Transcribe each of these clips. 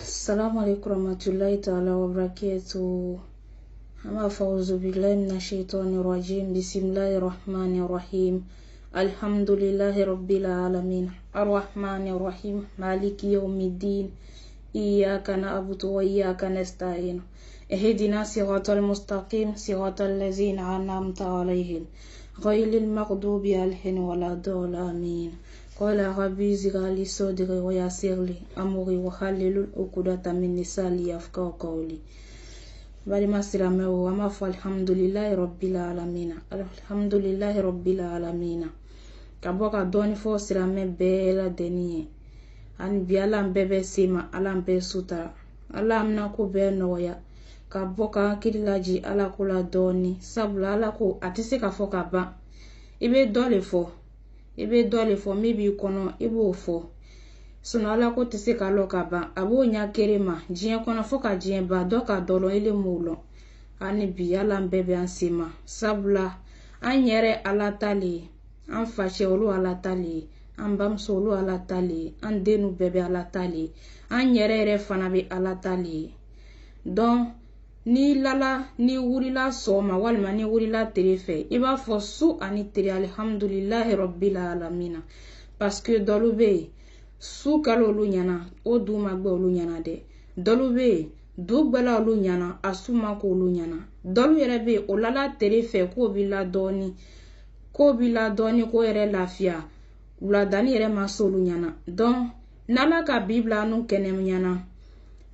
Assalamu alaikum warahmatullahi ta'ala wabarakatuh. Ama fauzu billahi minash shaitani rajim. Bismillahir rahmanir rahim. Alhamdulillahi rabbil alamin. Arrahmanir rahim. Maliki yawmiddin. Iyyaka na'budu wa iyyaka nasta'in. Ihdina siratal mustaqim, siratal ladzina an'amta 'alaihim ghayril maghdubi 'alaihim waladdallin. قال ربي زغ لي صدري ويسر لي أمري وحلل عقدة من لساني يفقهوا قولي. بعد ما سلامه وما فالحمد لله رب العالمين. الحمد لله رب العالمين. كبوكا دوني فو سلامه بلا دنيه أن بيالام بيبي سيما ألام بي سوتا ألام ناكو بي نويا كبوكا كيلاجي ألا كولا دوني سابلا ألا كو أتسيكا فوكا با إبي دولي فو ibe dole fo mibi kono ibo fo suna ala ko tese ka lo ka ba abo nya kerema jien kono fo ka jien ba do ka dolo ile mulo ani bi ala mbebe ansima sabla anyere ala tali an fache olu ala tali an bamso olu ala tali an denu bebe ala tali anyere re fana bi ala tali don ni lala ni wurila soma walma ni wurila terefe iba fo su ani tere alhamdulillahi rabbil alamin parce que dolube su kalo lu nyana o du magbe lu nyana de dolube du gbala lu nyana asuma ko lu nyana dolu yere be o lala terefe ko bila doni ko yere lafia ula dani yere masolu nyana don nala ka bibla nu kenem nyana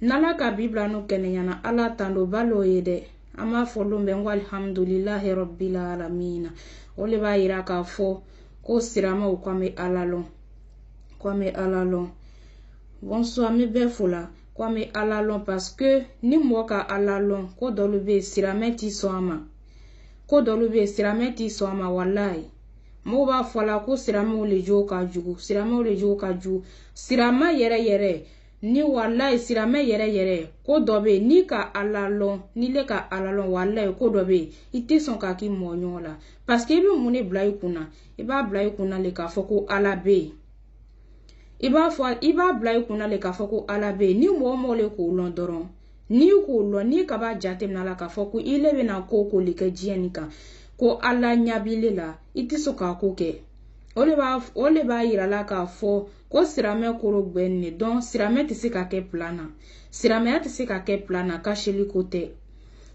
nala ka bibla no kenyana ala tando balo yede ama folo mbengo alhamdulillahi rabbil alamin ole ba ira ka fo ko sirama o kwame alalo bonsoir me be fola kwame alalo parce que ni moka alalo ko dolube sirameti soama wallahi mo ba fola ko sirama o le joka jugu sirama yere ni wallahi sirame yere ko dobe ni ka alalon ni le ka alalon wallahi ko dobe ite son ka ki monyola parce que ibi mune blay kuna iba blay kuna le ka foko alabe iba blay kuna le ka foko alabe ni mo le ko londoron ni ko lo ni ka ba jatem na la ka foko ile be na ko le ke jienika ko ala nyabile la ite so ka ko ke ole ba yira la ka fo ko sirame koro gbenni don sirame tisi ka ke plana ka sheli kote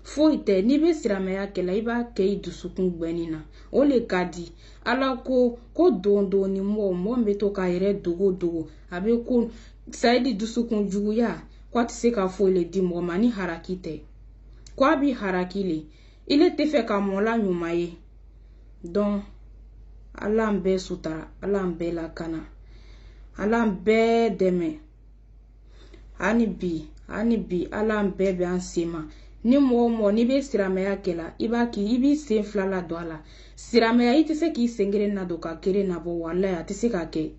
fo ite ni be sirame ya ke la iba ke idusukun gbenina ole kadi ala ko dondo ni mo mbeto ka ire dogo abe ko saidi dusukun jugu ya kwa tisi ka fo le di mo mani harakite kwa bi harakile ile tefe ka mo la nyumaye don alambe sutara alambe la kana alambe deme ani bi alambe be ansima ni mo ni be sirame ya kela ibi se flala do ala sirame ya itise ki sengere na do ka kere na bo wala ya tise ka ke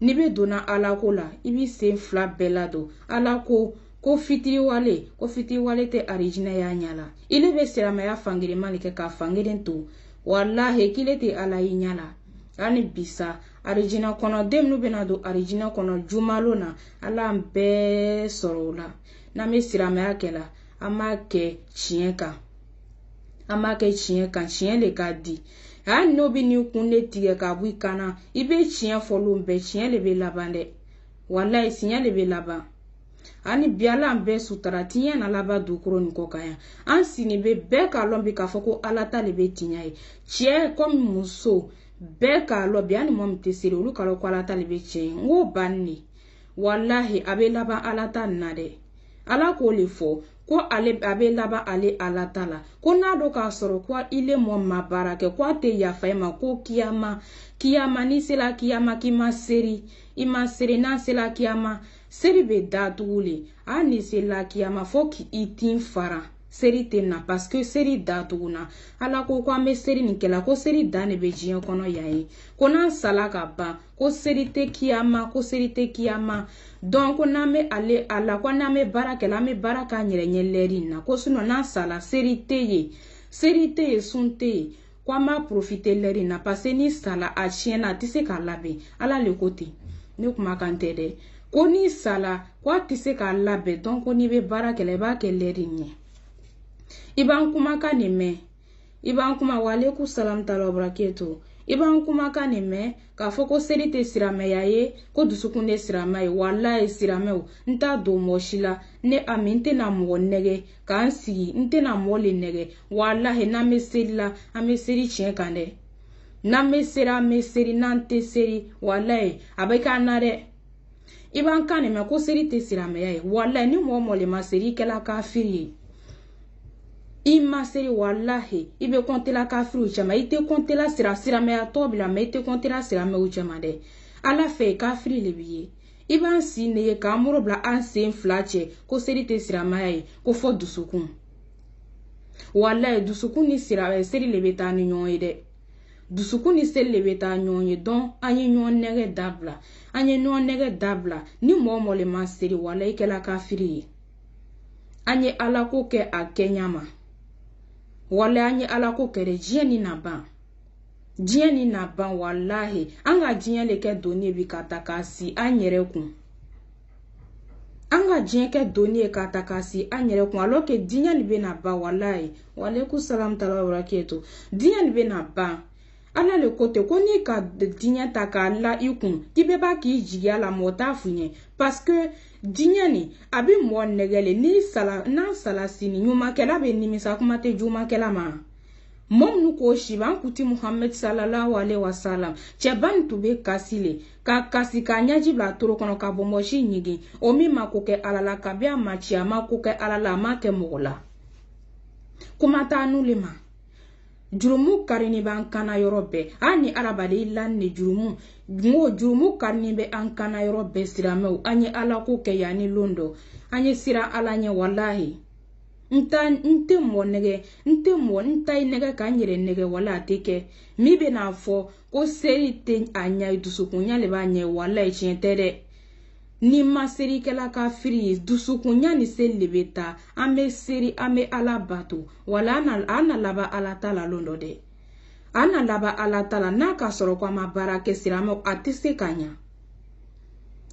ni be dona ala ko la ibi se fla belado ala ko fitiri wale te origine ya nyala ile be sirame ya fangire malike ka fangire to wallahi kilete ala inyala ani bisa origina kono dem no benado origina kono jumalona ala mbe sorola na me sirama yakela amake chienka chien le kadi an no bi ni kunne tige ka buikana ibe chien folo mbe chien le be labande wallahi chien le be laba ani biala mbe sutara tinya na laba dukuro ni kokaya an sini be ka lombi ka foko alata le be tinyai chie comme muso beka lo biani mo mtesiri ulu kalo kwa alata le be chie ngo banni wallahi abe laba alata nade ala ko le fo ko abe laba ale alata la ko nado ka soro kwa ile mo mabarake kwa te ya faima ko kiyama ni sela kiyama kima seri ima seri na sela kiyama seri be datule ani sela kiyama foki itin fara seri temna parce que seri datuna ala ko kwa me seri nikela ko seri dane be jien kono yayi kona salaka ba ko seri te kiyama donc ko na me ale ala ko na me baraka la me baraka nyeleri na ko suno na sala seri te sunte kwa ma profiter leri na parce ni sala a chiena tise ka labe ala le côté ne kuma kante de ko ni sala ko a tɛ se k'a labɛn donc ko n'i bɛ baara kɛ la i b'a kɛ l'heure ɲɛ i b'an kumakan nin mɛn i b'an kuma wa alaikum salam ta'ala wa barakatuh i b'an kumakan nin mɛn k'a fɔ ko seli tɛ siramɛya ye ko dusukun de siramɛ ye walayi siramɛw n t'a don mɔgɔ si la ne Ami n tɛna mɔgɔ nɛgɛ k'an sigi n tɛna mɔgɔ le nɛgɛ walahi n'an bɛ seli la an bɛ seli tiɲɛ kan dɛ n'an bɛ seri an bɛ seri n'an tɛ seri walayi a bɛ k'an na dɛ i b'an kan nin mɛn ko seli tɛ siramɛya ye walayi ni mɔgɔ mɔgɔ le ma seri i kɛla kafiri ye i ma seri walahi i bɛ compter la kafiriw cɛma i tɛ compter la siramɛya tɔ bila mais i tɛ compter la siramɛw cɛma dɛ ala fɛ kafiri le b'i ye i b'an si ne ye k'an bolo bila an sen fila cɛ ko seri tɛ siramɛya ye ko fɔ dusukun walayi dusukun ni seri le bɛ taa ni ɲɔgɔn ye dɛ dusukun ni seli le bɛ taa ɲɔgɔn ye donc an ye ɲɔgɔn nɛgɛ dabila an ye ɲɔgɔn nɛgɛ dabila ni mɔgɔ mɔgɔ le ma seri walayi i kɛla kafiri ye an ye ala ko kɛ a kɛɲa ma walayi an ye ala ko kɛ dɛ diɲɛ ni na ban diɲɛ ni na ban walahi an ka diɲɛ le kɛ doni bi ka ta k'a si an yɛrɛ kun an ka diɲɛ kɛ doni ye ka ta k'a si an yɛrɛ kun alors que diɲɛ ni bɛ na ban walahi wa alaikum salam ta'ala wa barakatuh diɲɛ ni bɛ na ban ala le ko ten ko n'i ka diɲɛ ta k'a la i kun k'i bɛ b'a k'i jigiya la mɔgɔ t'a f'i ɲɛ parce que diɲɛ nin a bɛ mɔgɔ nɛgɛle n'an sala sini ɲumankɛla bɛ nimisa kuma tɛ jugumankɛla ma mɔgɔ minnu k'o si b'an kuti Muhammed sallallahu alaihi wa sallam cɛba nin tun bɛ kasi le ka kasi k'a ɲɛji bila toro kɔnɔ ka bɔnbɔn si ɲigin o min ma ko kɛ ala la kabi a ma ci a ma ko kɛ ala la a ma kɛ mɔgɔ la kuma t'a n'u le ma jurumu karini b'an kana yɔrɔ bɛɛ an ni arabaden la ni jurumu karini bɛ an kana yɔrɔ bɛɛ siramɛw an ye ala ko kɛ yanni lon dɔ an ye siran ala ɲɛ walahi n tɛ mɔgɔ nɛgɛ n ta i nɛgɛ k'an yɛrɛ nɛgɛ wala a tɛ kɛ min bɛ n'a fɔ ko seri tɛ a ɲɛ dusukunya le b'a ɲɛ walahi tiɲɛ tɛ dɛ ni ma seri kɛla kafiri ye dusukunya ni seli le bɛ taa an bɛ seri an bɛ ala bato wala an na laban ala ta la lon dɔ dɛ an na laban ala ta la n'a ka sɔrɔ ko an ma baara kɛ siramɛw a tɛ se ka ɲa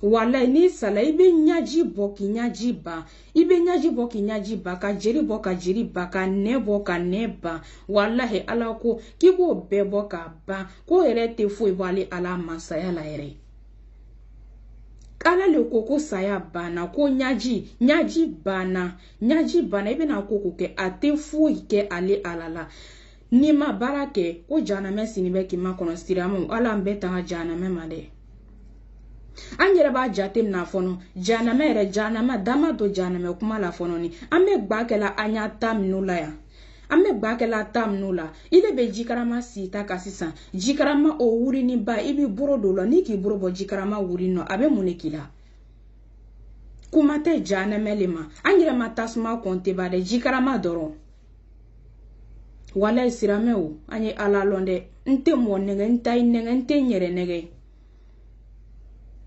walayi n'i sala i bɛ ɲaji bɔ k'i ɲaji ban i bɛ ɲaji bɔ k'i ɲaji ban ka jeli bɔ ka jeli ban ka nɛ bɔ ka nɛ ban walahi ala ko k'i b'o bɛɛ bɔ k'a ban ko yɛrɛ tɛ foyi bɔ ale ala masaya la yɛrɛ ala le ko saya banna ko ɲaji banna i bɛna ko kɛ a tɛ foyi kɛ ale ala la n'i ma baara kɛ ko jahanamɛ sini bɛ k'i ma kɔnɔ siramɛw ala an bɛɛ tanga jahanamɛ ma dɛ an yɛrɛ b'a jate minɛ fɔlɔ jahanama dama don jahanamɛ kuma la fɔlɔ ni an bɛ gba kɛla an y'a ta minnu la yan an bɛ gba kɛla ta minnu la i de bɛ jikarama si ta ka sisan jikarama o wurinin ba i bɛ boro dɔ la n'i k'i boro bɔ jikarama wurin nɔ a bɛ mun de k'i la kuma tɛ jahanamɛ le ma an yɛrɛ ma tasuma kɔnte ba dɛ jikarama dɔrɔn walayi siramɛw an ye ala lɔn dɛ n tɛ mɔgɔ nɛgɛ n ta i nɛgɛ n tɛ n yɛrɛ nɛgɛ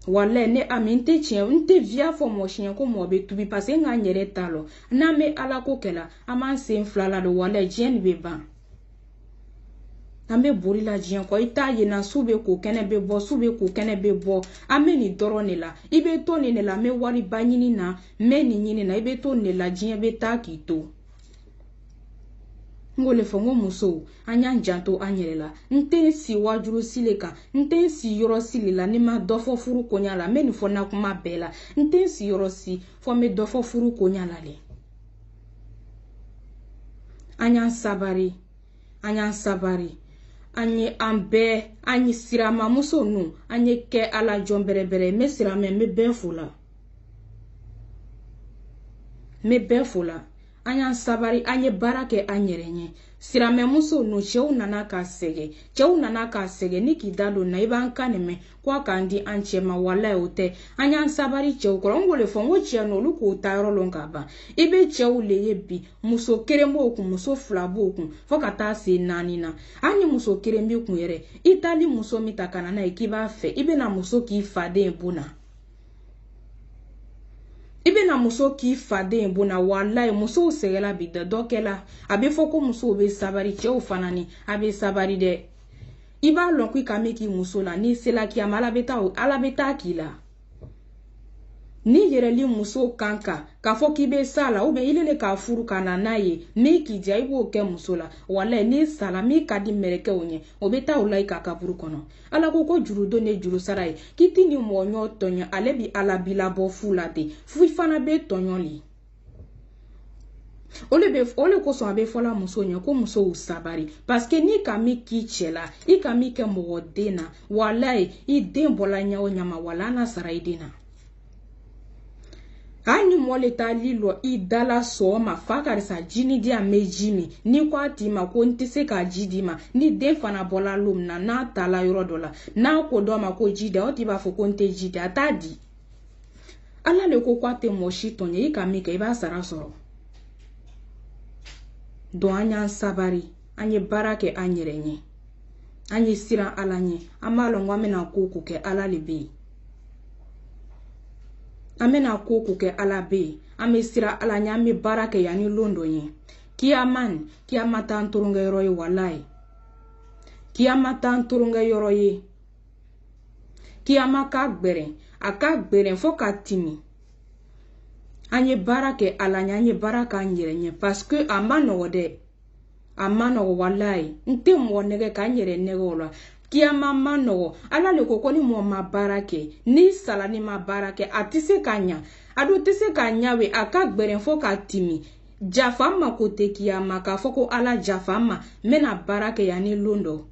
walayi ne Ami n tɛ via fɔ mɔgɔ siɲɛ ko mɔgɔ bɛ tubi parce que n ka n yɛrɛ t'a lɔ n'an bɛ ala ko kɛla an b'an sen fila la don walayi diɲɛ nin bɛ ban an bɛ boli la diɲɛ kɔ i t'a ye na su bɛ ko kɛnɛ bɛ bɔ su bɛ ko kɛnɛ bɛ bɔ an bɛ nin dɔrɔn de la i bɛ to nin de la n bɛ wari ba ɲini na n bɛ nin ɲini na i bɛ to nin de la diɲɛ bɛ taa k'i to n k'o le fɔ n ko musow an y'an janto an yɛrɛ la n tɛ n si wajuru sile kan n tɛ n si yɔrɔ sili la ni ma dɔ fɔ furu koɲa la n bɛ nin fɔ n na kuma bɛɛ la n tɛ n si yɔrɔ si fɔ n bɛ dɔ fɔ furu koɲa la de an y'an sabari an ye an ye siramamuso nu an ye kɛ ala jɔn bɛrɛbɛrɛ n bɛ siramɛ n bɛ bɛɛ fo la an y'an sabari an ye baara kɛ an yɛrɛ ɲɛ siramɛmuso nu cɛw nana k'a sɛgɛ ni k'i da don na i b'an kan nin mɛn ko a k'an di an cɛ ma walayi o tɛ an y'an sabari cɛw kɔrɔ n k'o le fɔ n ko cɛ n'olu k'o ta yɔrɔ lɔn ka ban i bɛ cɛw le ye bi muso kelen b'o kun muso fila b'o kun fo ka taa se 4 na an ni muso kelen b'i kun yɛrɛ i taali muso min ta ka na n'a ye k'i b'a fɛ i bɛna muso k'i faden bona i bɛna muso k'i faden bona walayi musow sɛgɛla bi da dɔ kɛla a bɛ fɔ ko musow bɛ sabari cɛw fana ni a bɛ sabari dɛ i b'a lɔn ko i ka mɛn k'i muso la n'i sela kiyama ala bɛ taa k'i la ni yereli muso kanka ka fo ki be sala ou bien ilele ka furu kana naye mi ki dia ibo ke muso la wala ni sala mi ka di mereke onye obeta ulai ka kaburu kono ala ko juru do ne juru sarai kiti ni mo nyo tonya ale bi ala bila bo fulate fu fana be tonyoli ole ko so abe fola muso nya ko muso usabari parce que ni ka mi ki chela i ka mi ke mo dena wala i den bola nya o nyama wala na sarai dena ani mole ta lilo I dala so ma fakarisa jini dia mejimi ni kwa tima ko ntise ka jidima ni den fana bola lumna na tala yoro dola na ko do ma ko jide o ti ba fo ko nte jide atadi ala le ko kwate mo shitonye I ka mi ke ba sara soro do anya sabari anye barake anyerenye anye sira alanye amalo ngwa mena ko ke ala lebe amena koko ke alabe ame sira alanya ame barake yani londo nye kiyamata nturunga yoro ye walai kiyamata nturunga yoro ye kiyama aka gbere fo ka timi anye barake alanya anye baraka nyere nye parce que amano walai nte mo nege ka nyere nego la Kiyama mano ala le kokoni mo mabarake ni sala ni mabarake atise kanya ado tise kanya we aka gberen fo ka timi jafama kote kiyama ka foko ala jafama mena barake yani londo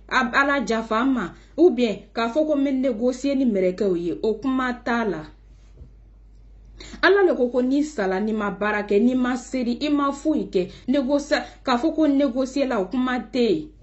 ala jafama ou bien ka foko men négocier ni mereke oye okuma tala ala le kokoni sala ni mabarake ni maseri ima fuike negocia ka foko négocier la okuma te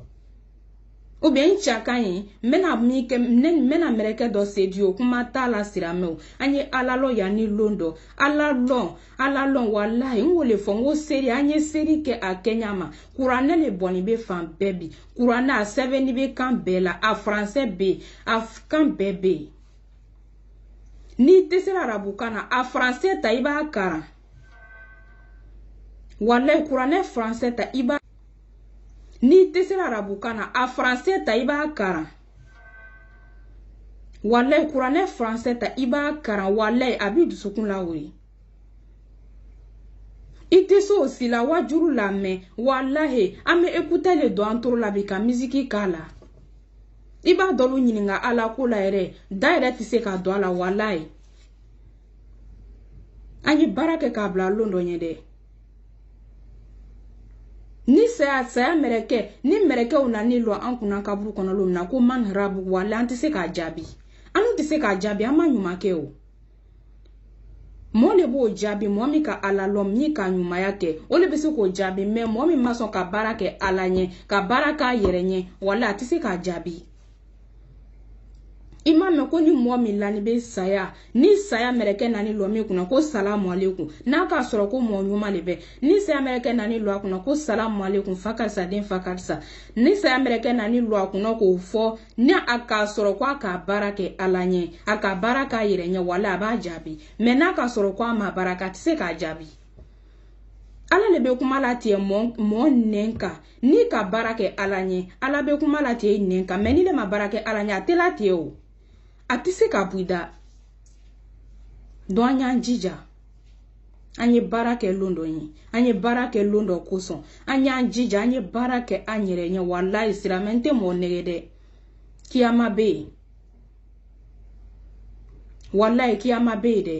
ou bien chakayin mena mereke do sedio kuma tala sirameo anye alalo yani londo alalon wallahi ngole fongo seri anye seri ke akenyama kurane le boni be fan baby kurane a 7 be kan bela a français be afkan bebe ni tesera rabukana a français ta iba kara wallahi kurane français ta iba ni tesera rabukana a français ta iba kara wallahi kurane français ta iba kara wallahi abi dusukun la wuri ite so aussi la wajuru la me wallahi ame écouter le do antoro la bika musique kala iba dolu nyininga ala ko la ere daire ti se ka do ala wallahi anyi barake ka bla londo nyede ni saya mereke ni mereke una ni lo ankuna kaburu kono lo na ko man rabu wala anti se ka jabi anu ti se ka jabi ama nyuma ke o mo le bo jabi mo mi ka ala lo mi ka nyuma yake o le be se ko jabi me mo mi maso ka barake alanye ka baraka yerenye wala ati se ka jabi imame ko ni mo mi lani be saya ni saya mereke nani lo mi kuna ko salamu alaikum na ka soro ko mo nyuma lebe ni saya mereke nani lo kuna ko salamu alaikum fakarsa den fakarsa ni saya mereke nani lo kuna ko fo ni aka soro ko aka barake alanye aka baraka yerenye wala ba jabi me na ka soro ko ma baraka tse ka jabi ala lebe kuma la tie mo nenka ni ka barake alanye ala be kuma la tie nenka me ni le ma barake alanye atela tie o atise ka buida do anya njija anye barake londo yin anye barake londo koson anya njija anye barake anyere nya wallahi siramente mo negede kiyama be wallahi kiyama be de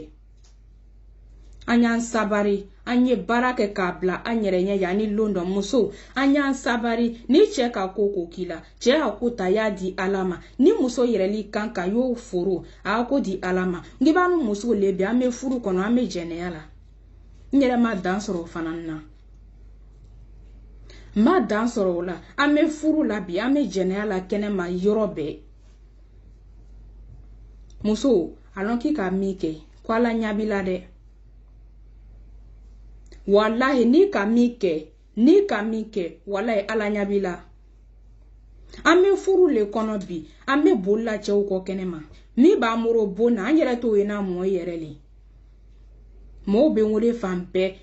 anya sabari anye barake kabla anyere nya yani londo muso anya sabari ni cheka koko kila che akuta ya di alama ni muso yereli kanka yo furu ako di alama ngibanu muso lebe ame furu kono ame jeneala nyere ma dansoro fananna ma dansoro la ame furu la bi ame jeneala kene ma yorobe muso alonki ka mike kwala nyabila de wallahi ni kamike wallahi ala nyabila ame furu le kono bi ame bolla chew ko kenema mi ba muro bona anyere to ina mo yerele mo be ngure fampe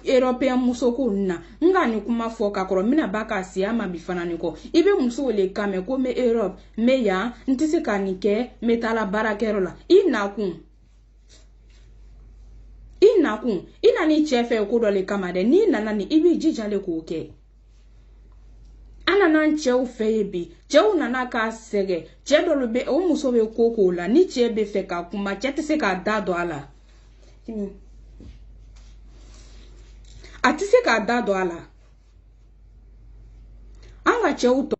european musoko na ngani kuma foka koro mina baka siama bifanani ko ibe muso le kame ko me Europe me ya ntisi kanike metala barakerola inakun nakun ina ni cɛ fɛ ko dɔ le kama dɛ ni nana ni i b'i jija le k'o kɛ ananan cɛw fɛ ye bi cɛw nana k'a sɛgɛ cɛ dɔ bɛ o muso bɛ ko la ni cɛ bɛ fɛ ka kuma cɛ tɛ se k'a da don a la a tɛ se k'a da don a la an ka cɛw